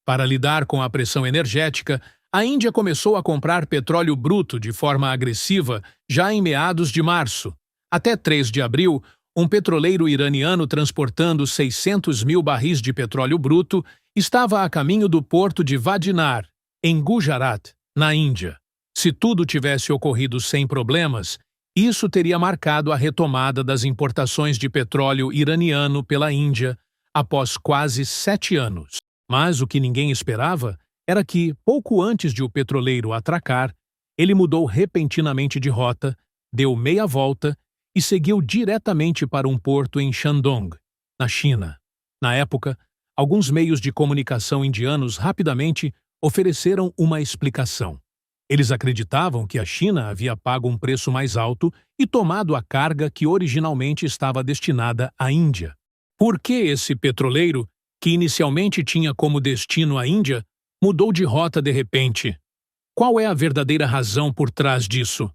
Para lidar com a pressão energética, a Índia começou a comprar petróleo bruto de forma agressiva já em meados de março. Até 3 de abril, um petroleiro iraniano transportando 600 mil barris de petróleo bruto estava a caminho do porto de Vadinar, em Gujarat, na Índia. Se tudo tivesse ocorrido sem problemas, isso teria marcado a retomada das importações de petróleo iraniano pela Índia após quase 7 anos. Mas o que ninguém esperava era que, pouco antes de o petroleiro atracar, ele mudou repentinamente de rota, deu meia volta e seguiu diretamente para um porto em Shandong, na China. Na época, alguns meios de comunicação indianos rapidamente ofereceram uma explicação. Eles acreditavam que a China havia pago um preço mais alto e tomado a carga que originalmente estava destinada à Índia. Por que esse petroleiro, que inicialmente tinha como destino a Índia, mudou de rota de repente? Qual é a verdadeira razão por trás disso?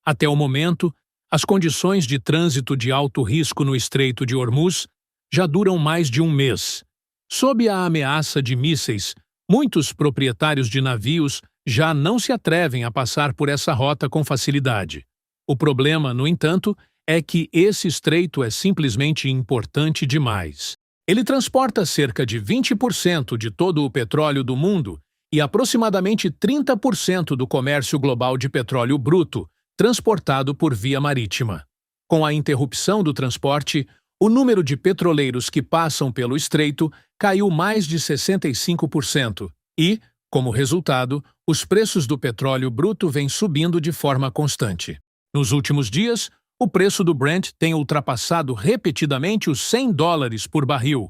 Até o momento, as condições de trânsito de alto risco no Estreito de Hormuz já duram mais de um mês. Sob a ameaça de mísseis, muitos proprietários de navios já não se atrevem a passar por essa rota com facilidade. O problema, no entanto, é que esse estreito é simplesmente importante demais. Ele transporta cerca de 20% de todo o petróleo do mundo e aproximadamente 30% do comércio global de petróleo bruto, transportado por via marítima. Com a interrupção do transporte, o número de petroleiros que passam pelo estreito caiu mais de 65% e, como resultado, os preços do petróleo bruto vêm subindo de forma constante. Nos últimos dias, o preço do Brent tem ultrapassado repetidamente os $100 por barril,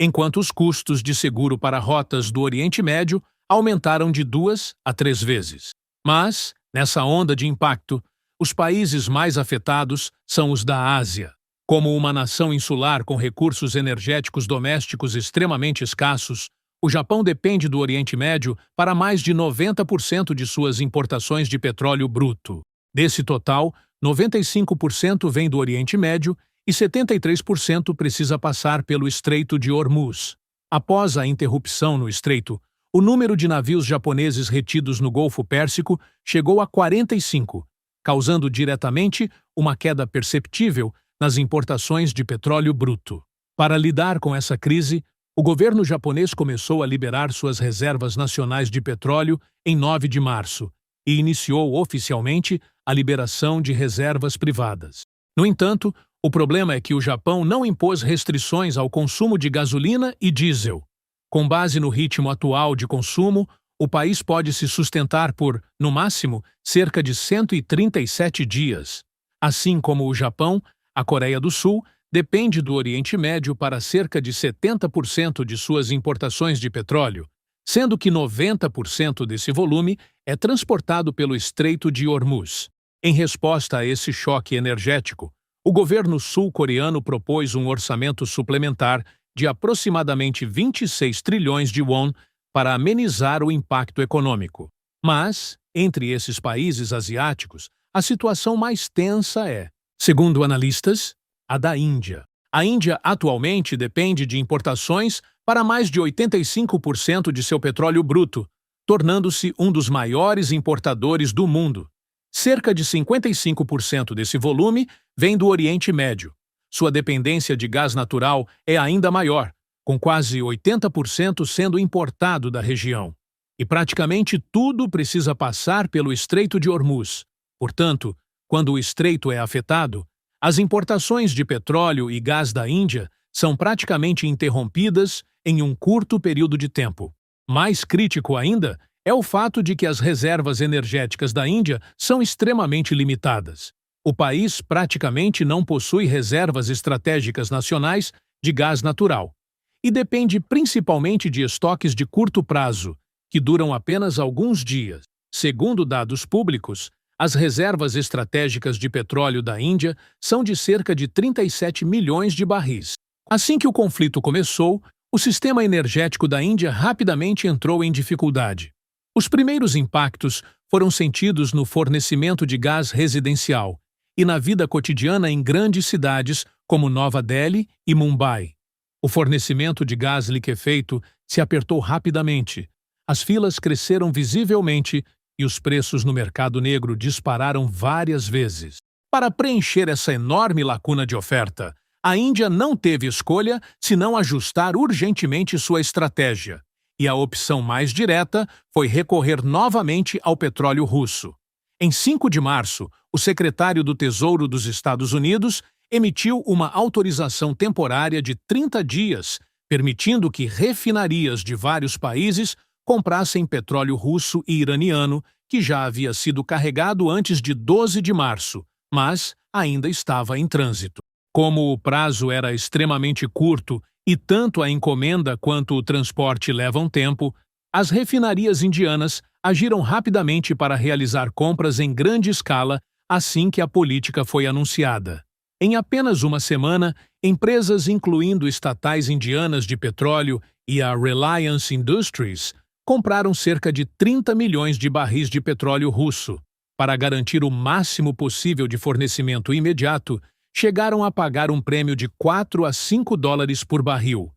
enquanto os custos de seguro para rotas do Oriente Médio aumentaram de 2 a 3 vezes. Mas, nessa onda de impacto, os países mais afetados são os da Ásia. Como uma nação insular com recursos energéticos domésticos extremamente escassos, o Japão depende do Oriente Médio para mais de 90% de suas importações de petróleo bruto. Desse total, 95% vem do Oriente Médio e 73% precisa passar pelo Estreito de Hormuz. Após a interrupção no estreito, o número de navios japoneses retidos no Golfo Pérsico chegou a 45, causando diretamente uma queda perceptível nas importações de petróleo bruto. Para lidar com essa crise, o governo japonês começou a liberar suas reservas nacionais de petróleo em 9 de março e iniciou oficialmente a liberação de reservas privadas. No entanto, o problema é que o Japão não impôs restrições ao consumo de gasolina e diesel. Com base no ritmo atual de consumo, o país pode se sustentar por, no máximo, cerca de 137 dias. Assim como o Japão, a Coreia do Sul depende do Oriente Médio para cerca de 70% de suas importações de petróleo, sendo que 90% desse volume é transportado pelo Estreito de Hormuz. Em resposta a esse choque energético, o governo sul-coreano propôs um orçamento suplementar de aproximadamente 26 trilhões de won para amenizar o impacto econômico. Mas, entre esses países asiáticos, a situação mais tensa é, segundo analistas, a da Índia. A Índia atualmente depende de importações para mais de 85% de seu petróleo bruto, tornando-se um dos maiores importadores do mundo. Cerca de 55% desse volume vem do Oriente Médio. Sua dependência de gás natural é ainda maior, com quase 80% sendo importado da região. E praticamente tudo precisa passar pelo Estreito de Hormuz. Portanto, quando o estreito é afetado, as importações de petróleo e gás da Índia são praticamente interrompidas em um curto período de tempo. Mais crítico ainda é o fato de que as reservas energéticas da Índia são extremamente limitadas. O país praticamente não possui reservas estratégicas nacionais de gás natural e depende principalmente de estoques de curto prazo, que duram apenas alguns dias. Segundo dados públicos, as reservas estratégicas de petróleo da Índia são de cerca de 37 milhões de barris. Assim que o conflito começou, o sistema energético da Índia rapidamente entrou em dificuldade. Os primeiros impactos foram sentidos no fornecimento de gás residencial e na vida cotidiana em grandes cidades como Nova Delhi e Mumbai. O fornecimento de gás liquefeito se apertou rapidamente. As filas cresceram visivelmente e os preços no mercado negro dispararam várias vezes. Para preencher essa enorme lacuna de oferta, a Índia não teve escolha senão ajustar urgentemente sua estratégia. E a opção mais direta foi recorrer novamente ao petróleo russo. Em 5 de março, o secretário do Tesouro dos Estados Unidos emitiu uma autorização temporária de 30 dias, permitindo que refinarias de vários países comprassem petróleo russo e iraniano, que já havia sido carregado antes de 12 de março, mas ainda estava em trânsito. Como o prazo era extremamente curto e tanto a encomenda quanto o transporte levam tempo, as refinarias indianas agiram rapidamente para realizar compras em grande escala assim que a política foi anunciada. Em apenas uma semana, empresas incluindo estatais indianas de petróleo e a Reliance Industries compraram cerca de 30 milhões de barris de petróleo russo. Para garantir o máximo possível de fornecimento imediato, chegaram a pagar um prêmio de 4 a 5 dólares por barril.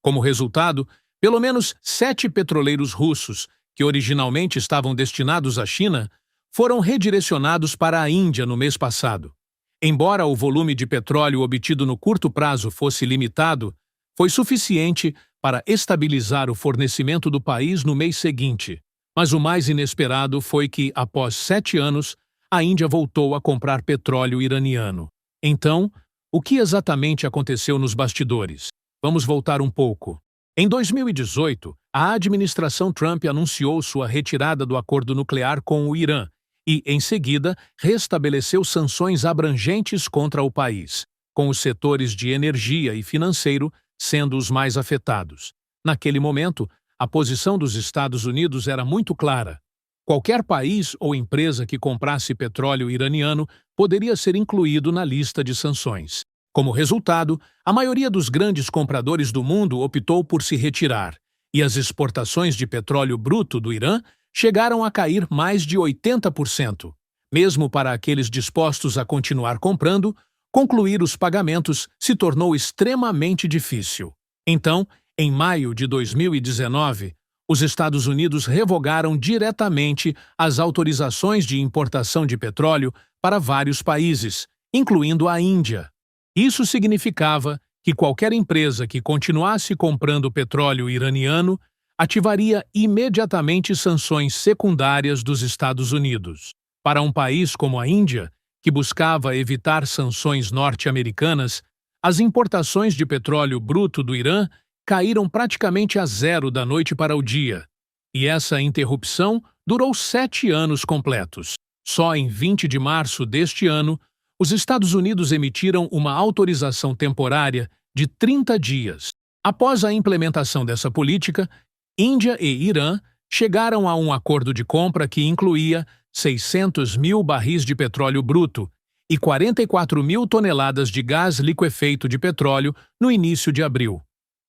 Como resultado, pelo menos 7 petroleiros russos, que originalmente estavam destinados à China, foram redirecionados para a Índia no mês passado. Embora o volume de petróleo obtido no curto prazo fosse limitado, foi suficiente para estabilizar o fornecimento do país no mês seguinte. Mas o mais inesperado foi que, após 7 anos, a Índia voltou a comprar petróleo iraniano. Então, o que exatamente aconteceu nos bastidores? Vamos voltar um pouco. Em 2018, a administração Trump anunciou sua retirada do acordo nuclear com o Irã e, em seguida, restabeleceu sanções abrangentes contra o país, com os setores de energia e financeiro sendo os mais afetados. Naquele momento, a posição dos Estados Unidos era muito clara. Qualquer país ou empresa que comprasse petróleo iraniano poderia ser incluído na lista de sanções. Como resultado, a maioria dos grandes compradores do mundo optou por se retirar, e as exportações de petróleo bruto do Irã chegaram a cair mais de 80%. Mesmo para aqueles dispostos a continuar comprando, concluir os pagamentos se tornou extremamente difícil. Então, em maio de 2019, os Estados Unidos revogaram diretamente as autorizações de importação de petróleo para vários países, incluindo a Índia. Isso significava que qualquer empresa que continuasse comprando petróleo iraniano ativaria imediatamente sanções secundárias dos Estados Unidos. Para um país como a Índia, que buscava evitar sanções norte-americanas, as importações de petróleo bruto do Irã caíram praticamente a zero da noite para o dia. E essa interrupção durou 7 anos completos. Só em 20 de março deste ano, os Estados Unidos emitiram uma autorização temporária de 30 dias. Após a implementação dessa política, Índia e Irã chegaram a um acordo de compra que incluía 600 mil barris de petróleo bruto e 44 mil toneladas de gás liquefeito de petróleo no início de abril.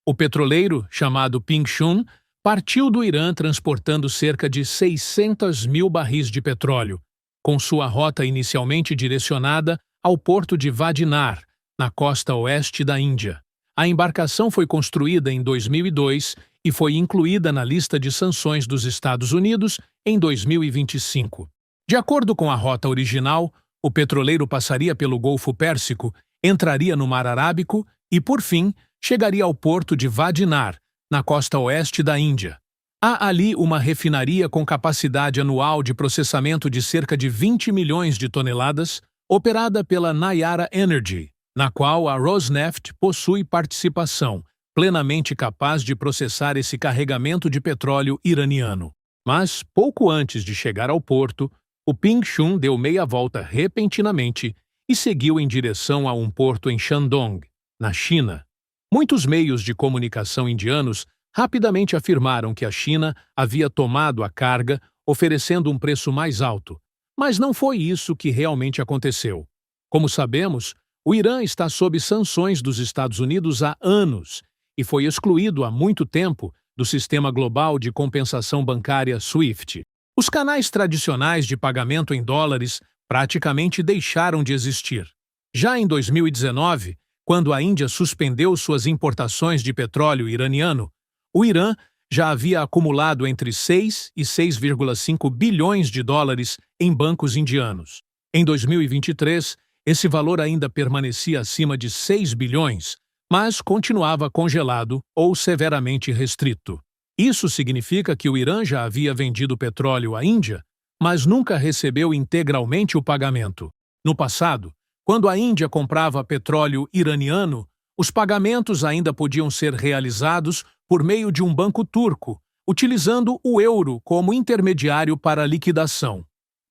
O petroleiro, chamado Ping Shun, partiu do Irã transportando cerca de 600 mil barris de petróleo, com sua rota inicialmente direcionada ao porto de Vadinar, na costa oeste da Índia. A embarcação foi construída em 2002 e foi incluída na lista de sanções dos Estados Unidos em 2025. De acordo com a rota original, o petroleiro passaria pelo Golfo Pérsico, entraria no Mar Arábico e, por fim, chegaria ao porto de Vadinar, na costa oeste da Índia. Há ali uma refinaria com capacidade anual de processamento de cerca de 20 milhões de toneladas, operada pela Nayara Energy, na qual a Rosneft possui participação, plenamente capaz de processar esse carregamento de petróleo iraniano. Mas, pouco antes de chegar ao porto, o Ping Shun deu meia volta repentinamente e seguiu em direção a um porto em Shandong, na China. Muitos meios de comunicação indianos rapidamente afirmaram que a China havia tomado a carga, oferecendo um preço mais alto. Mas não foi isso que realmente aconteceu. Como sabemos, o Irã está sob sanções dos Estados Unidos há anos e foi excluído há muito tempo do sistema global de compensação bancária SWIFT. Os canais tradicionais de pagamento em dólares praticamente deixaram de existir. Já em 2019, quando a Índia suspendeu suas importações de petróleo iraniano, o Irã já havia acumulado entre 6 e 6,5 bilhões de dólares em bancos indianos. Em 2023, esse valor ainda permanecia acima de 6 bilhões, mas continuava congelado ou severamente restrito. Isso significa que o Irã já havia vendido petróleo à Índia, mas nunca recebeu integralmente o pagamento. No passado, quando a Índia comprava petróleo iraniano, os pagamentos ainda podiam ser realizados por meio de um banco turco, utilizando o euro como intermediário para a liquidação.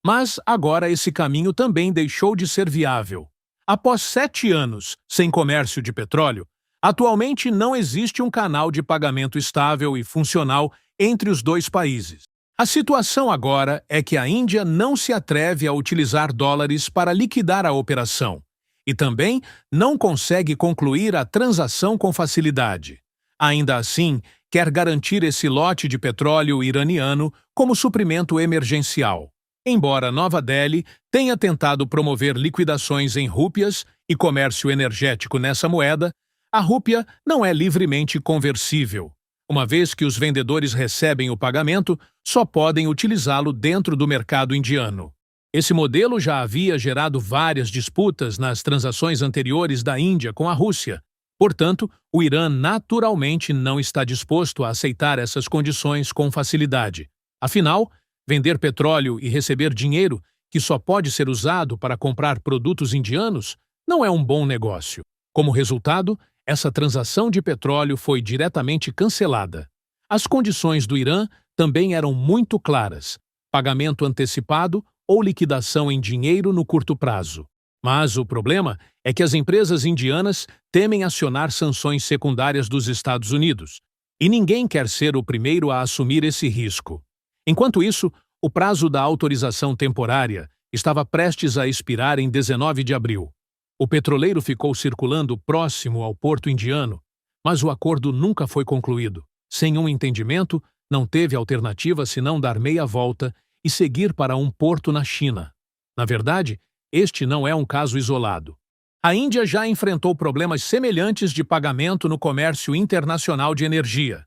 Mas agora esse caminho também deixou de ser viável. Após 7 anos sem comércio de petróleo, atualmente não existe um canal de pagamento estável e funcional entre os dois países. A situação agora é que a Índia não se atreve a utilizar dólares para liquidar a operação e também não consegue concluir a transação com facilidade. Ainda assim, quer garantir esse lote de petróleo iraniano como suprimento emergencial. Embora Nova Delhi tenha tentado promover liquidações em rúpias e comércio energético nessa moeda, a rúpia não é livremente conversível. Uma vez que os vendedores recebem o pagamento, só podem utilizá-lo dentro do mercado indiano. Esse modelo já havia gerado várias disputas nas transações anteriores da Índia com a Rússia. Portanto, o Irã naturalmente não está disposto a aceitar essas condições com facilidade. Afinal, vender petróleo e receber dinheiro, que só pode ser usado para comprar produtos indianos, não é um bom negócio. Como resultado, essa transação de petróleo foi diretamente cancelada. As condições do Irã também eram muito claras: pagamento antecipado ou liquidação em dinheiro no curto prazo. Mas o problema é que as empresas indianas temem acionar sanções secundárias dos Estados Unidos, e ninguém quer ser o primeiro a assumir esse risco. Enquanto isso, o prazo da autorização temporária estava prestes a expirar em 19 de abril. O petroleiro ficou circulando próximo ao porto indiano, mas o acordo nunca foi concluído. Sem um entendimento, não teve alternativa senão dar meia volta e seguir para um porto na China. Na verdade, este não é um caso isolado. A Índia já enfrentou problemas semelhantes de pagamento no comércio internacional de energia.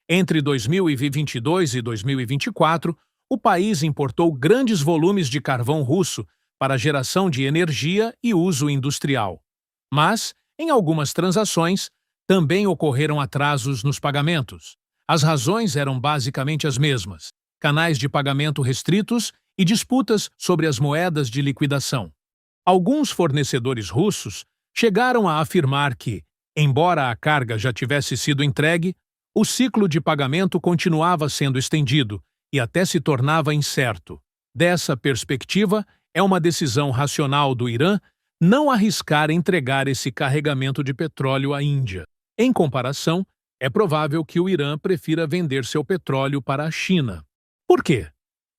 Entre 2022 e 2024, o país importou grandes volumes de carvão russo para geração de energia e uso industrial. Mas, em algumas transações, também ocorreram atrasos nos pagamentos. As razões eram basicamente as mesmas: canais de pagamento restritos e disputas sobre as moedas de liquidação. Alguns fornecedores russos chegaram a afirmar que, embora a carga já tivesse sido entregue, o ciclo de pagamento continuava sendo estendido e até se tornava incerto. Dessa perspectiva, é uma decisão racional do Irã não arriscar entregar esse carregamento de petróleo à Índia. Em comparação, é provável que o Irã prefira vender seu petróleo para a China. Por quê?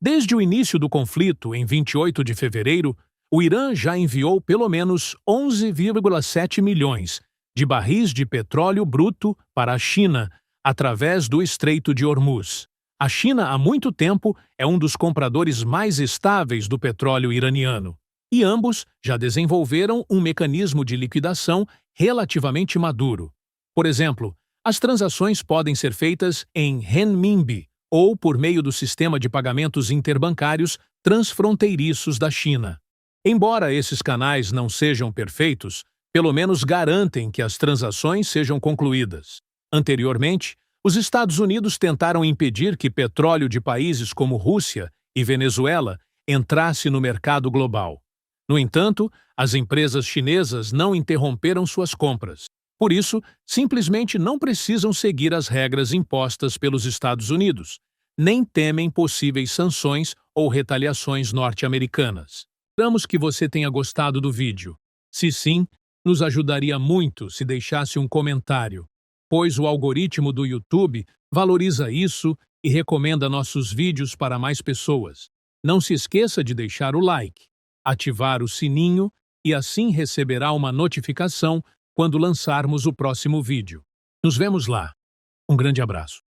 Desde o início do conflito, em 28 de fevereiro, o Irã já enviou pelo menos 11,7 milhões de barris de petróleo bruto para a China, através do Estreito de Hormuz. A China, há muito tempo, é um dos compradores mais estáveis do petróleo iraniano, e ambos já desenvolveram um mecanismo de liquidação relativamente maduro. Por exemplo, as transações podem ser feitas em renminbi ou por meio do sistema de pagamentos interbancários transfronteiriços da China. Embora esses canais não sejam perfeitos, pelo menos garantem que as transações sejam concluídas. Anteriormente, os Estados Unidos tentaram impedir que petróleo de países como Rússia e Venezuela entrasse no mercado global. No entanto, as empresas chinesas não interromperam suas compras. Por isso, simplesmente não precisam seguir as regras impostas pelos Estados Unidos, nem temem possíveis sanções ou retaliações norte-americanas. Esperamos que você tenha gostado do vídeo. Se sim, nos ajudaria muito se deixasse um comentário, pois o algoritmo do YouTube valoriza isso e recomenda nossos vídeos para mais pessoas. Não se esqueça de deixar o like, ativar o sininho e assim receberá uma notificação quando lançarmos o próximo vídeo. Nos vemos lá. Um grande abraço.